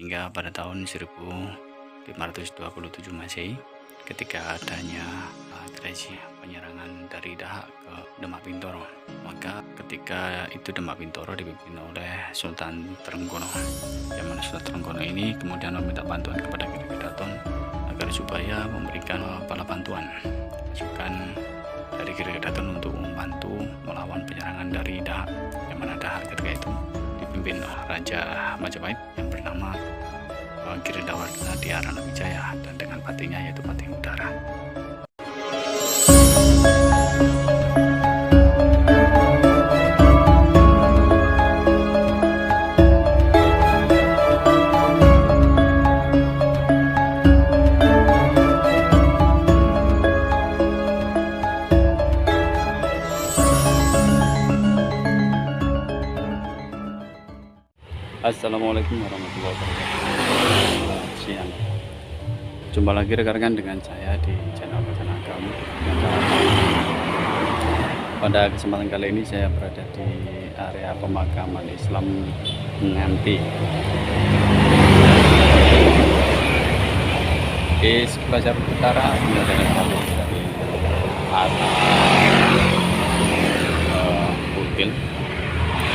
hingga pada tahun 1527 Masehi ketika adanya tradisi penyerangan dari Dahak ke Demak Bintoro. Maka ketika itu Demak Bintoro dipimpin oleh Sultan Trenggono. Yang mana Sultan Trenggono ini kemudian meminta bantuan kepada Giri Kedaton agar supaya memberikan bala bantuan pasukan dari Giri Kedaton untuk membantu melawan penyerangan dari Dahak. Yang mana Dahak ketika itu dipimpin Raja Majapahit yang bernama Giridhawardhana Dhyarana Wijaya dan dengan patinya yaitu Patih Udara. Assalamualaikum warahmatullahi wabarakatuh. Siang. Jumpa lagi rekan-rekan dengan saya di channel Bacaan Agama. Pada kesempatan kali ini saya berada di area pemakaman Islam Nganti. Di sebelah jalur utara ada dari arah Bukil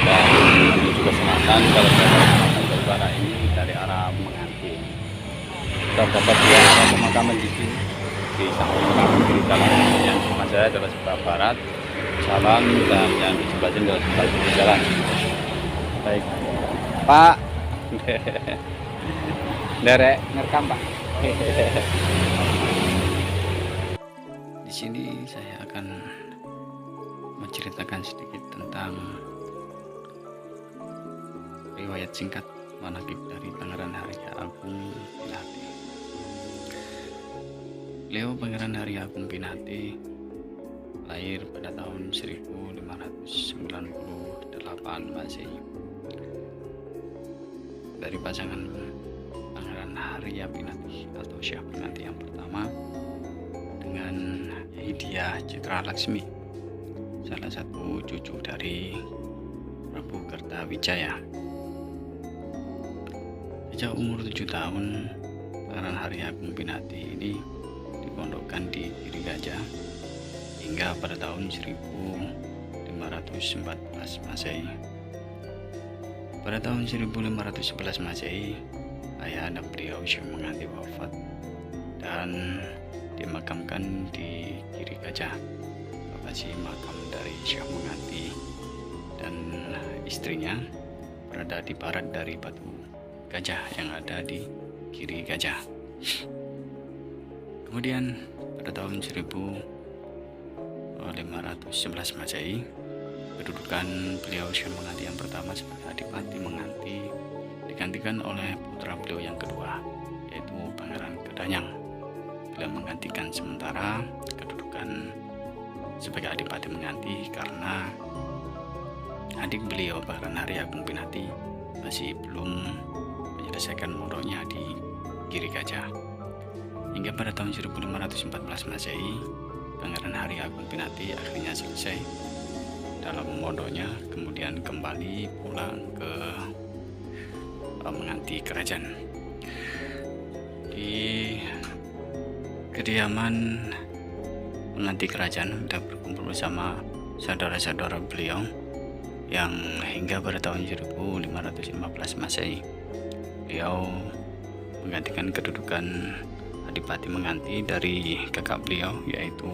dan menuju ke selatan. Kalau selatan ke utara ini dari arah Menganti. Terdapat dua arah pemakaman di sini. Di samping pemakaman kiri jalan yang sebelah saya adalah sebelah barat jalan dan yang di sebelah sini adalah sebelah kiri jalan. Baik, Pak. Derek ngerekam, Pak. Di sini saya akan menceritakan sedikit tentang riwayat singkat manaqib dari Pangeran Harya Agung Pinati. Beliau Pangeran Harya Agung Pinati lahir pada tahun 1598 Masehi dari pasangan Pangeran Harya Pinati atau Syah Pinati yang pertama dengan Hydia Citra Laksmi, salah satu cucu dari Prabu Kertawijaya. Sejak umur 7 tahun, Pangeran Harya Agung Pinati ini dipondokkan di Giri Gajah hingga pada tahun 1514 Masehi. Pada tahun 1511 Masehi, ayahanda beliau Syekh Menganti wafat dan dimakamkan di Giri Gajah, lokasi makam dari Syekh Menganti dan istrinya berada di barat dari Batu Gajah yang ada di Giri Gajah. Kemudian pada tahun 1511 Masehi, kedudukan beliau Syekh Menganti yang pertama sebagai Adipati Menganti digantikan oleh putra beliau yang kedua, yaitu Pangeran Kedanyang. Beliau menggantikan sementara kedudukan sebagai Adipati Menganti karena adik beliau Pangeran Harya Agung Pinati masih belum menyelesaikan mondoknya di Giri Gajah. Hingga pada tahun 1514 Masehi, Pangeran Harya Agung Pinati akhirnya selesai dalam mondoknya, kemudian kembali pulang ke Menganti kerajaan. Di kediaman Menganti kerajaan sudah berkumpul bersama saudara-saudara beliau yang hingga pada tahun 1515 Masehi beliau menggantikan kedudukan Adipati Menganti dari kakak beliau yaitu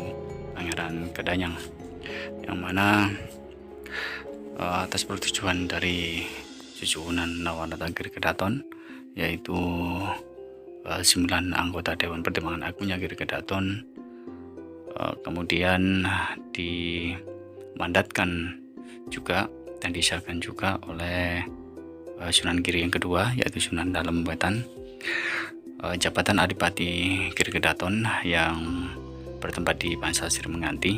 Pangeran Kedanyang, yang mana atas persetujuan dari Susuhunan Nawanata Giri Kedaton, yaitu 9 anggota Dewan Pertimbangan Agungnya Giri Kedaton, kemudian dimandatkan juga dan disahkan juga oleh Sunan Giri yang kedua, yaitu Sunan Dalem Wetan, jabatan Adipati Giri Kedaton yang bertempat di Pansal Sri Menganti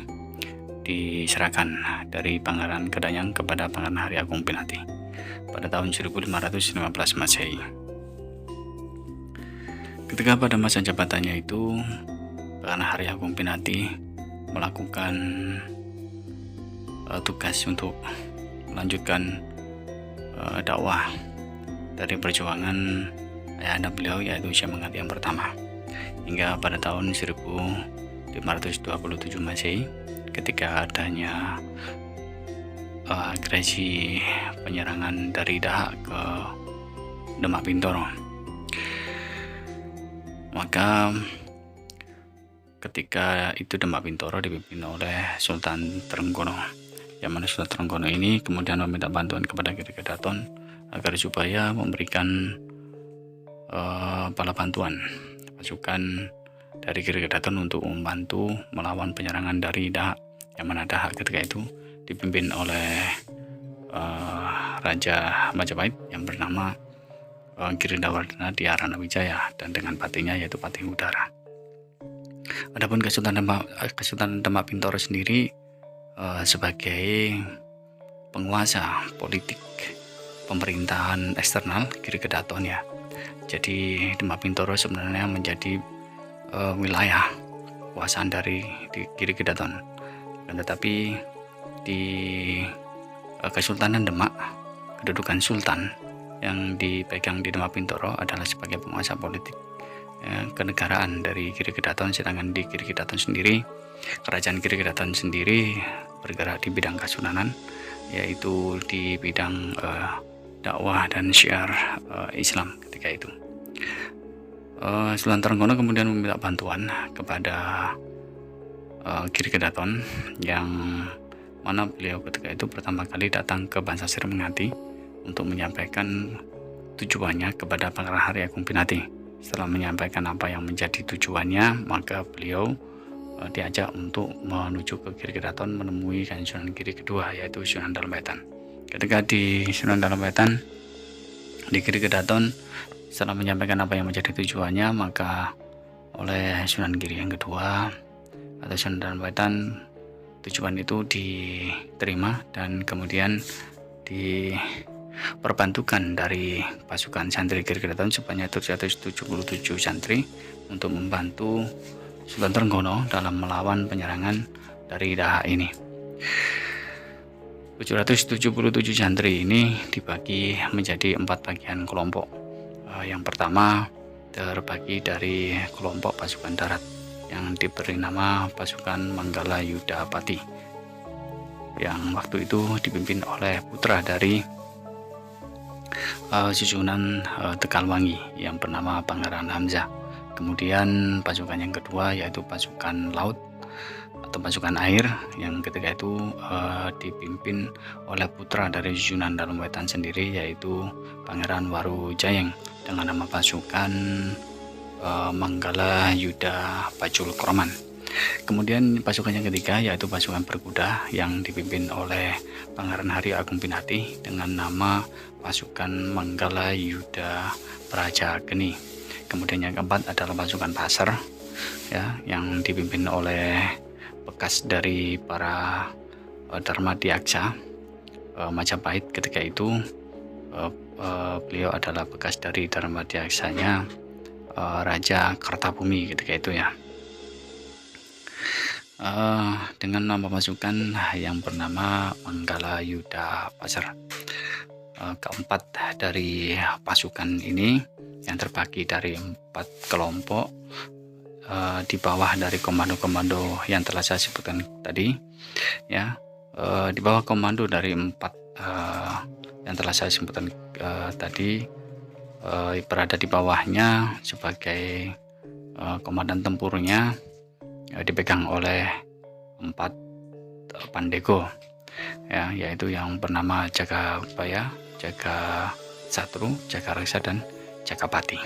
diserahkan dari Pangeran Kedanyang kepada Pangeran Harya Agung Pinati pada tahun 1515 Masehi. Ketika pada masa jabatannya itu, Pangeran Harya Agung Pinati melakukan tugas untuk melanjutkan dakwah dari perjuangan ayahanda beliau, yaitu Syekh Mengati yang pertama. Hingga pada tahun 1527 Masehi, ketika adanya agresi penyerangan dari Dahak ke Demak Bintoro, maka ketika itu Demak Bintoro dipimpin oleh Sultan Trenggono, yang mana Sultan Trenggono ini kemudian meminta bantuan kepada Giri Kedaton agar supaya memberikan bala bantuan pasukan dari Giri Kedaton untuk membantu melawan penyerangan dari Dahak, yang mana Dahak ketika itu dipimpin oleh Raja Majapahit yang bernama Giridhawardhana Dhyarana Wijaya, dan dengan patinya yaitu Patih Udara. Adapun Kesultanan Demak Bintoro sendiri sebagai penguasa politik pemerintahan eksternal Giri Kedaton ya. Jadi Demak Bintoro sebenarnya menjadi wilayah kekuasaan dari Giri Kedaton. Dan tetapi di Kesultanan Demak, kedudukan sultan yang dipegang di Demak Bintoro adalah sebagai penguasa politik kenegaraan dari Giri Kedaton, sedangkan di Giri Kedaton sendiri, kerajaan Giri Kedaton sendiri bergerak di bidang kesunanan, yaitu di bidang dakwah dan syiar Islam ketika itu. Sultan Trenggono kemudian meminta bantuan kepada Giri Kedaton, yang mana beliau ketika itu pertama kali datang ke Bansasir Mengati untuk menyampaikan tujuannya kepada Pangeran Hari Agung Pinati. Setelah menyampaikan apa yang menjadi tujuannya, maka beliau diajak untuk menuju ke Giri Kedaton menemui Kanjeng Sunan Giri kedua, yaitu Sunan Dalem Wetan. Ketika di Sunan Dalem Wetan, di Giri Kedaton, setelah menyampaikan apa yang menjadi tujuannya, maka oleh Sunan Giri yang kedua atau Sunan Dalem Wetan, tujuan itu diterima dan kemudian diperbantukan dari pasukan santri Giri Kedaton sebanyak 777 santri untuk membantu Sultan Trenggono dalam melawan penyerangan dari Dahak ini. 777 santri ini dibagi menjadi 4 bagian kelompok. Yang pertama terbagi dari kelompok pasukan darat yang diberi nama pasukan Manggala Yudapati, yang waktu itu dipimpin oleh putra dari Susunan Tegalwangi yang bernama Pangeran Hamzah. Kemudian pasukan yang kedua yaitu pasukan laut atau pasukan air, yang ketika itu dipimpin oleh putra dari Sunan Dalem Wetan sendiri, yaitu Pangeran Warujayeng dengan nama pasukan Manggala Yuda Pacul Kroman. Kemudian pasukan yang ketiga yaitu pasukan berkuda yang dipimpin oleh Pangeran Hari Agung Pinati dengan nama pasukan Manggala Yuda Praja Geni. Kemudian yang keempat adalah pasukan pasar ya, yang dipimpin oleh bekas dari para Dharma Diaksa Majapahit. Ketika itu beliau adalah bekas dari Dharma Diaksanya Raja Kertabumi ketika itu ya. Dengan nama pasukan yang bernama Manggala Yuda Pasar. Keempat dari pasukan ini yang terbagi dari 4 kelompok di bawah dari komando-komando yang telah saya sebutkan tadi ya, di bawah komando dari 4 yang telah saya sebutkan tadi, berada di bawahnya sebagai komandan tempurnya dipegang oleh 4 pandego ya, yaitu yang bernama Jagabaya, Jaga Satru, Jaga Reksa, dan Jagapati.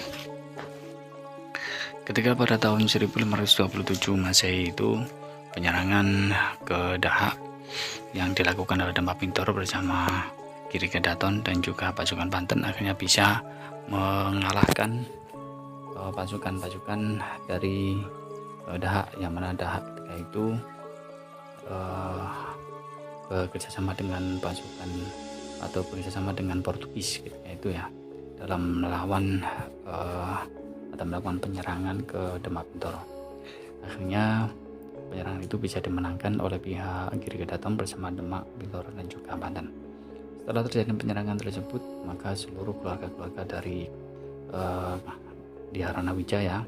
Ketika pada tahun 1527 Masehi itu penyerangan ke Dahak yang dilakukan oleh Demak Bintoro bersama Giri Kedaton dan juga pasukan Banten akhirnya bisa mengalahkan pasukan-pasukan dari Dahak, yang mana Dahak ketika itu bekerjasama dengan pasukan atau bekerjasama dengan Portugis ketika itu ya, dalam melawan atau melakukan penyerangan ke Demak Bintoro. Akhirnya penyerangan itu bisa dimenangkan oleh pihak Giri Kedaton bersama Demak Bintoro dan juga Banten. Setelah terjadi penyerangan tersebut, maka seluruh keluarga-keluarga dari di Haranawijaya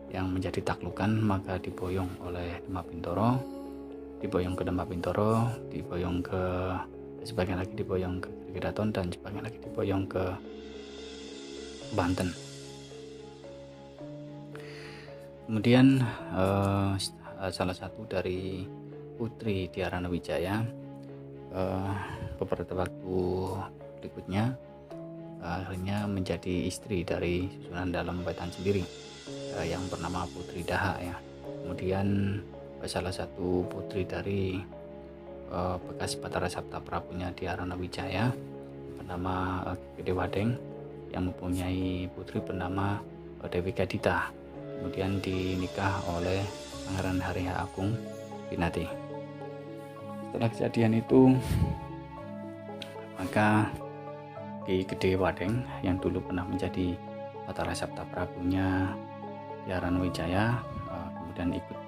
yang menjadi taklukan, maka diboyong oleh Demak Bintoro, diboyong ke Demak Bintoro, diboyong ke sebagian lagi diboyong ke Giri Kedaton, dan sebagian lagi diboyong ke Banten. Kemudian salah satu dari putri di Haranawijaya beberapa waktu berikutnya akhirnya menjadi istri dari Susunan Dalem Wetan sendiri yang bernama Putri Daha ya. Kemudian salah satu putri dari bekas Batara Sabta Prabunya di Haranawijaya bernama Gede Wadeng yang mempunyai putri bernama Dewi Kadita, kemudian dinikah oleh Pangeran Hariha Agung Pinati. Setelah kejadian itu, maka Ki Gede Wadeng yang dulu pernah menjadi Batara Sabta Prabunya di Haranawijaya kemudian ikut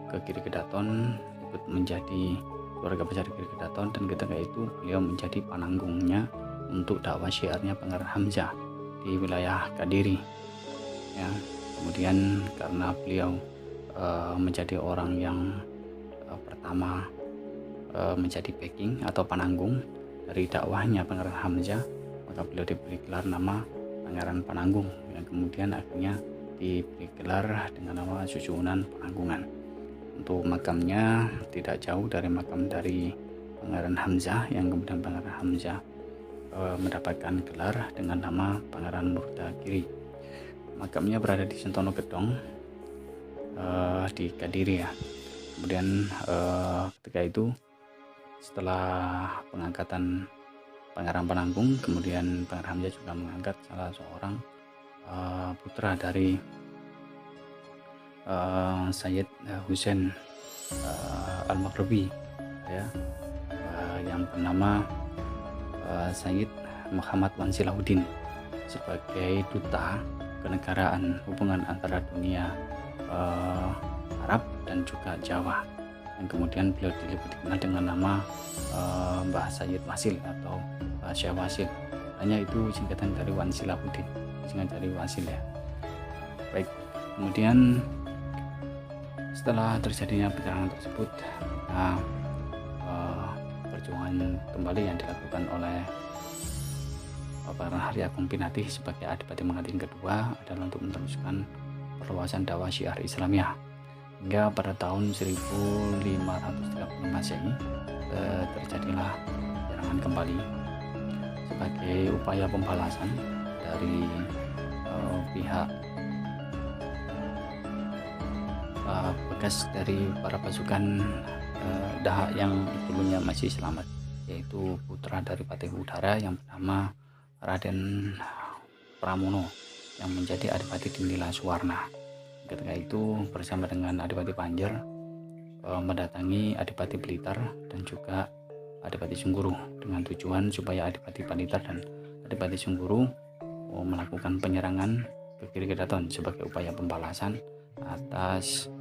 ke Giri Kedaton, ikut menjadi keluarga besar Giri Kedaton, dan ketika itu beliau menjadi penanggungnya untuk dakwah syiarnya Pangeran Hamzah di wilayah Kadiri ya. Kemudian karena beliau menjadi orang yang pertama menjadi backing atau penanggung dari dakwahnya Pangeran Hamzah, maka beliau diberi gelar nama Pangeran Penanggung yang kemudian akhirnya diberi gelar dengan nama Susunan Penanggungan. Untuk makamnya tidak jauh dari makam dari Pangeran Hamzah, yang kemudian Pangeran Hamzah mendapatkan gelar dengan nama Pangeran Murdagiri. Makamnya berada di Sentono Gedong di Kadiri ya. Kemudian ketika itu setelah pengangkatan Pangeran Penanggung, kemudian Pangeran Hamzah juga mengangkat salah seorang putra dari Sayyid Husain Al-Maghribi ya, yang bernama Sayyid Muhammad Wan Silahuddin sebagai duta kenegaraan hubungan antara dunia Arab dan juga Jawa, yang kemudian beliau lebih dikenal dengan nama Mbah Sayyid Wasil atau Syekh Wasil. Hanya itu singkatan dari Wan Silahuddin, singkatan dari Wasil ya. Baik, kemudian setelah terjadinya penyerangan tersebut, perjuangan kembali yang dilakukan oleh Pangeran Hariha Agung Pinati sebagai Adipati Mengantin kedua adalah untuk meneruskan perluasan dakwah syiar Islamiyah hingga pada tahun 1530 Masehi terjadilah penyerangan kembali sebagai upaya pembalasan dari pihak bekas dari para pasukan Daha yang dulunya masih selamat, yaitu putra dari Patih Udara yang bernama Raden Pramono yang menjadi Adipati di Nila Suwarna. Ketika itu bersama dengan Adipati Panjer mendatangi Adipati Blitar dan juga Adipati Sungguru dengan tujuan supaya Adipati Blitar dan Adipati Sungguru melakukan penyerangan ke Giri Kedaton sebagai upaya pembalasan atas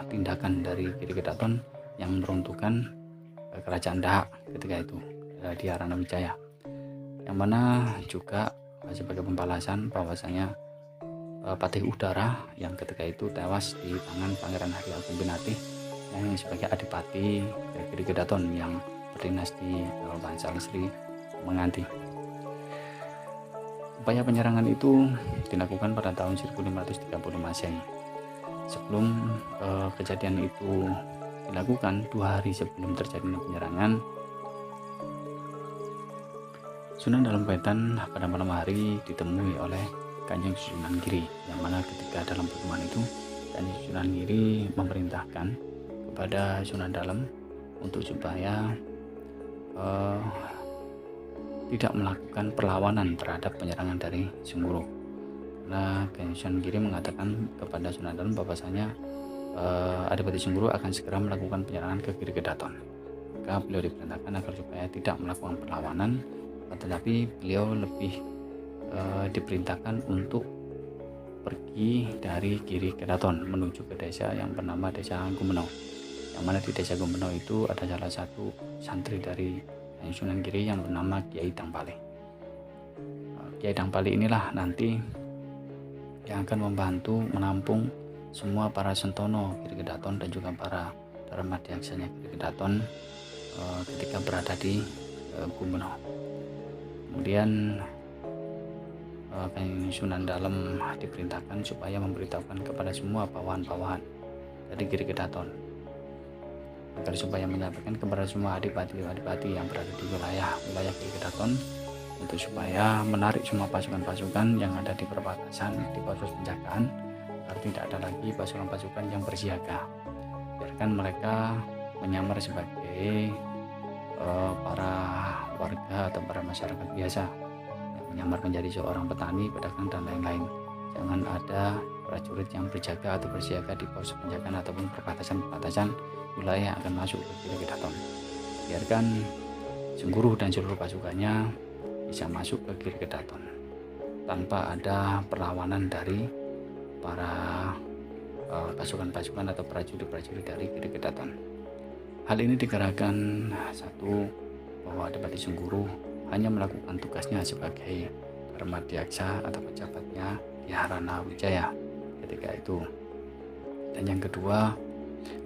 tindakan dari Giri Kedaton yang meruntuhkan kerajaan Daha ketika itu di Haranawijaya, yang mana juga sebagai pembalasan bahwasanya Patih Udara yang ketika itu tewas di tangan Pangeran Hariha Agung Pinati yang sebagai Adipati Giri Kedaton yang berdinasti Bansal Sri Menganti. Upaya penyerangan itu dilakukan pada tahun 1530 Masehi. Sebelum kejadian itu dilakukan, 2 hari sebelum terjadinya penyerangan, Sunan Dalem Wetan pada malam hari ditemui oleh Kanjeng Sunan Giri, yang mana ketika dalam pertemuan itu Kanjeng Sunan Giri memerintahkan kepada Sunan Dalem untuk supaya tidak melakukan perlawanan terhadap penyerangan dari Sungguru. Nah, Kanjeng Sunan Giri mengatakan kepada Sunan Dalem bahwasanya Adipati Sungguru akan segera melakukan penyerangan ke Giri Kedaton. Maka beliau diperintahkan agar supaya tidak melakukan perlawanan, tetapi beliau lebih diperintahkan untuk pergi dari Giri Kedaton menuju ke desa yang bernama Desa Gumeno, yang mana di Desa Gumeno itu ada salah satu santri dari Sunan Giri yang bernama Kiai Dangpale. Kiai Dangpale inilah nanti yang akan membantu menampung semua para Sentono Giri Kedaton dan juga para Dharmadiaksanya Giri Kedaton ketika berada di Gumeno. Kemudian Kanjeng Sunan Dalem diperintahkan supaya memberitahukan kepada semua bawahan-bawahan dari Giri Kedaton agar supaya menyampaikan kepada semua adipati-adipati yang berada di wilayah Giri Kedaton untuk supaya menarik semua pasukan-pasukan yang ada di perbatasan, di pos penjagaan, agar tidak ada lagi pasukan-pasukan yang bersiaga. Biarkan mereka menyamar sebagai para warga atau para masyarakat biasa yang menyamar menjadi seorang petani, pedagang dan lain-lain. Jangan ada prajurit yang berjaga atau bersiaga di pos penjagaan ataupun perbatasan wilayah yang akan masuk ke Giri Kedaton. Biarkan Sengguru dan seluruh pasukannya bisa masuk ke Giri Kedaton tanpa ada perlawanan dari para pasukan-pasukan atau prajurit-prajurit dari Giri Kedaton. Hal ini dikarenakan satu, bahwa Adipati Sengguru hanya melakukan tugasnya sebagai Dharmadiaksa atau pejabatnya di Harana Wijaya ketika itu. Dan yang kedua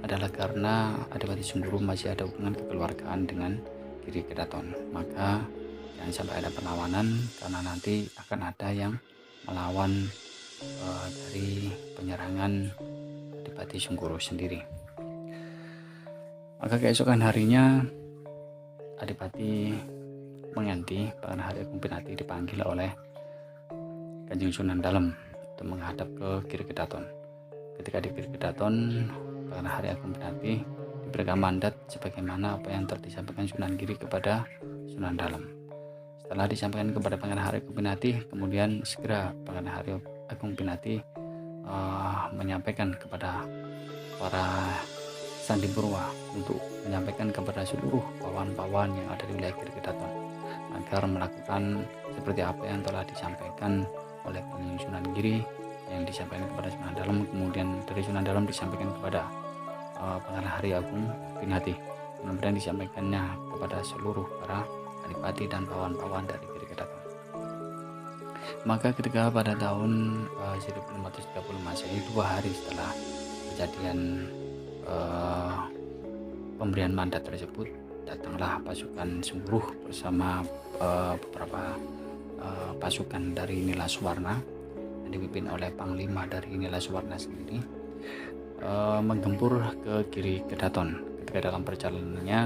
adalah karena Adipati Sengguru masih ada hubungan kekeluargaan dengan Giri Kedaton, maka jangan sampai ada perlawanan karena nanti akan ada yang melawan dari penyerangan Adipati Sengguru sendiri. Maka keesokan harinya Adipati Mengganti Pangeran Hari Agung Pinati dipanggil oleh Kanjeng Sunan Dalem untuk menghadap ke Giri Kedaton. Ketika di Giri Kedaton, Pangeran Hari Agung Pinati diberikan mandat sebagaimana apa yang telah disampaikan Sunan Giri kepada Sunan Dalem. Setelah disampaikan kepada Pangeran Hari Agung Pinati, kemudian segera Pangeran Hari Agung Pinati menyampaikan kepada para Sandi Purwa untuk menyampaikan kepada seluruh bawahan-bawahan yang ada di wilayah Giri Kedaton agar melakukan seperti apa yang telah disampaikan oleh Kanjeng Sunan Giri, yang disampaikan kepada Sunan Dalem, kemudian dari Sunan Dalem disampaikan kepada Pangeran Hari Agung Pinati, kemudian disampaikannya kepada seluruh para adipati dan bawahan-bawahan dari Giri Kedaton. Maka ketika pada tahun 1530 Masehi, 2 hari setelah kejadian pemberian mandat tersebut, datanglah pasukan Sengguru bersama beberapa pasukan dari Nila Suwarna yang dipimpin oleh Panglima dari Nila Suwarna sendiri menggempur ke Giri Kedaton. Ketika dalam perjalanannya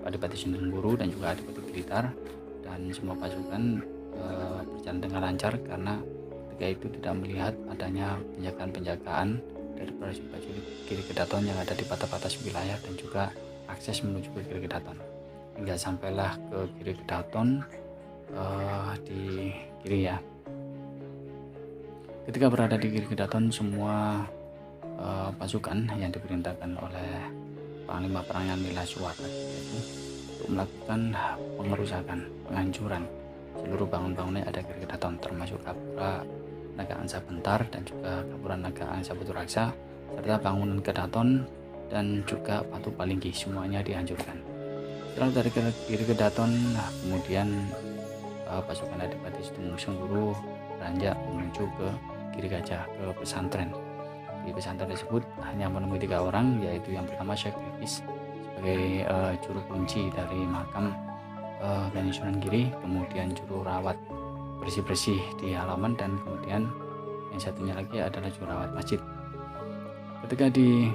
Adipati Sengguru dan juga Adipati Blitar dan semua pasukan berjalan dengan lancar karena ketika itu tidak melihat adanya penjagaan-penjagaan dari prajurit Giri Kedaton yang ada di batas-batas wilayah dan juga akses menuju ke Giri Kedaton. Hingga sampailah ke Giri Kedaton di Giri ya. Ketika berada di Giri Kedaton, semua pasukan yang diperintahkan oleh Panglima Perangan Nila Suwarna yaitu untuk melakukan pengerusakan, penghancuran seluruh bangunan-bangunan yang ada di Giri Kedaton, termasuk Gapura Naga Angsa Bentar dan juga Gapura Naga Angsa Puturaksa serta bangunan Kedaton dan juga Batu Palinggi, semuanya dihancurkan. Setelah dari Giri Kedaton, kemudian pasukan Adipati Sengguru beranjak menuju ke Giri Gajah, ke pesantren. Di pesantren tersebut hanya menemui 3 orang, yaitu yang pertama Syekh Rifis sebagai juru kunci dari makam Kanjeng Sunan Giri, kemudian juru rawat bersih-bersih di halaman, dan kemudian yang satunya lagi adalah juru rawat masjid. Ketika di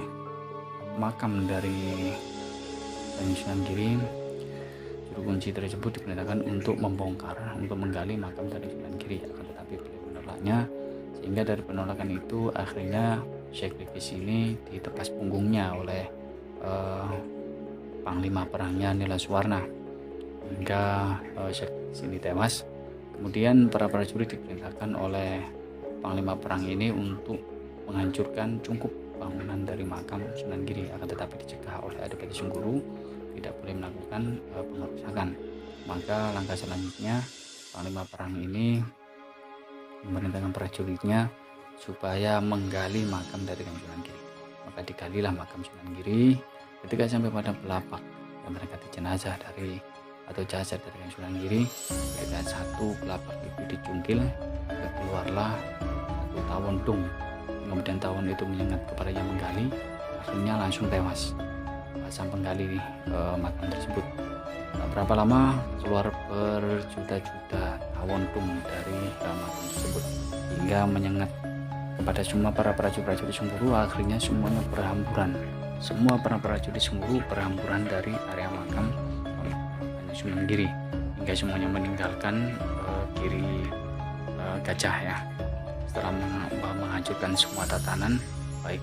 makam dari Kanjeng Sunan Giri, juru kunci tersebut diperintahkan untuk membongkar, untuk menggali makam dari Sunan Giri, akan tetapi beliau menolaknya, sehingga dari penolakan itu akhirnya Syekh Rifis ini ditepas punggungnya oleh Panglima Perangnya Nila Suwarna hingga Syekh Rifis ini tewas. Kemudian para prajurit diperintahkan oleh Panglima Perang ini untuk menghancurkan cungkup bangunan dari makam Sunan Giri, akan tetapi dicegah oleh Adipati Sengguru, tidak boleh melakukan pengerusakan. Maka langkah selanjutnya Panglima Perang ini memerintahkan prajuritnya supaya menggali makam dari Kanjeng Sunan Giri. Maka digalilah makam Sunan Giri. Ketika sampai pada pelapak yang mendekati jenazah dari atau jasad dari Kanjeng Sunan Giri, ketika satu pelapak itu dicungkil ke keluarlah satu tawon dung. Kemudian tawon itu menyengat kepada yang menggali, akhirnya langsung tewas sang penggali makam tersebut. Berapa lama keluar berjuta-juta tawon dung dari makam tersebut hingga menyengat kepada semua para prajurit Sungkuru. Akhirnya semuanya berhamburan, semua para prajurit Sungkuru berhamburan dari area makam Sunan Giri hingga semuanya meninggalkan Giri Gajah ya. Setelah menghancurkan semua tatanan baik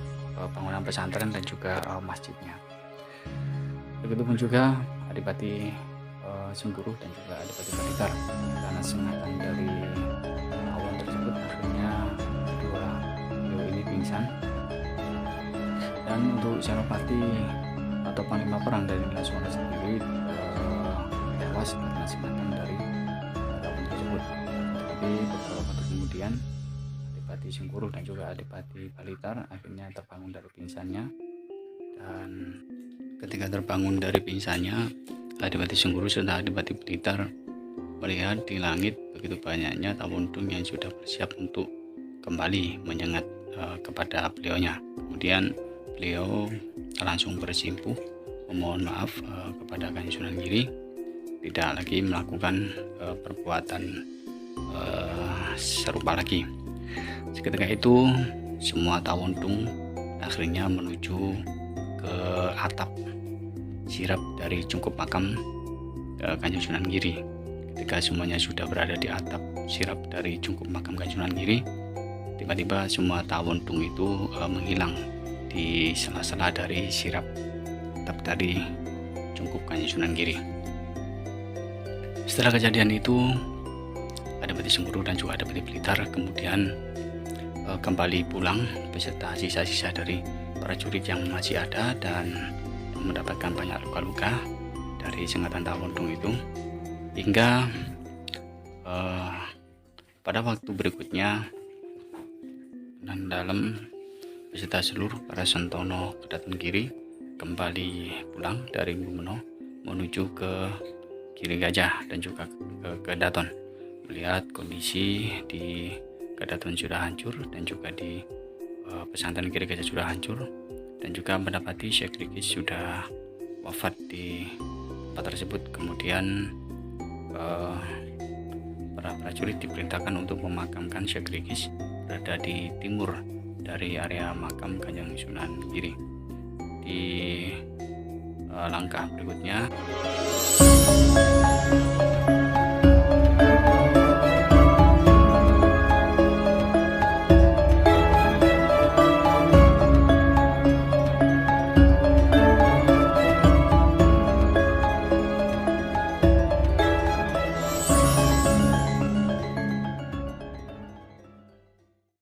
bangunan pesantren dan juga masjidnya. Begitupun juga Adipati Sungkuru dan juga Adipati Balitar, karena sengatan dari tawon tersebut akhirnya kedua beliau ini pingsan. Dan untuk Senopati atau Panglima Perang dari Nilaswana sendiri tewas karena sengatan dari tawon tersebut. Tapi beberapa waktu kemudian Adipati Sungkuru dan juga Adipati Balitar akhirnya terbangun dari pingsannya, dan ketika terbangun dari pingsannya, Adipati Sungkuru serta Adipati Balitar melihat di langit begitu banyaknya tawon dung yang sudah bersiap untuk kembali menyengat kepada beliaunya. Kemudian beliau langsung bersimpuh memohon maaf kepada Kanjeng Sunan Giri, tidak lagi melakukan perbuatan serupa lagi. Seketika itu semua tawon dung akhirnya menuju ke atap sirap dari cungkup makam Kanjeng Sunan Giri. Ketika semuanya sudah berada di atap sirap dari cungkup makam Kanjeng Sunan Giri, tiba-tiba semua tawon dung itu menghilang di sela-sela dari sirap atap dari cungkup Kanjeng Sunan Giri. Setelah kejadian itu, Adipati Sungkuru dan juga Adipati Balitar kemudian kembali pulang beserta sisa-sisa dari prajurit yang masih ada dan mendapatkan banyak luka-luka dari sengatan tawon dung itu, hingga pada waktu berikutnya Sunan Dalem beserta seluruh para Sentono Kedaton-Giri kembali pulang dari Gumeno menuju ke Giri Gajah dan juga ke Kedaton, melihat kondisi di Kedaton sudah hancur dan juga di pesantren Giri Gajah sudah hancur, dan juga mendapati Syekh Rikis sudah wafat di tempat tersebut. Kemudian para prajurit diperintahkan untuk memakamkan Syekh Rikis berada di timur dari area makam Kanjeng Sunan Giri. Di langkah berikutnya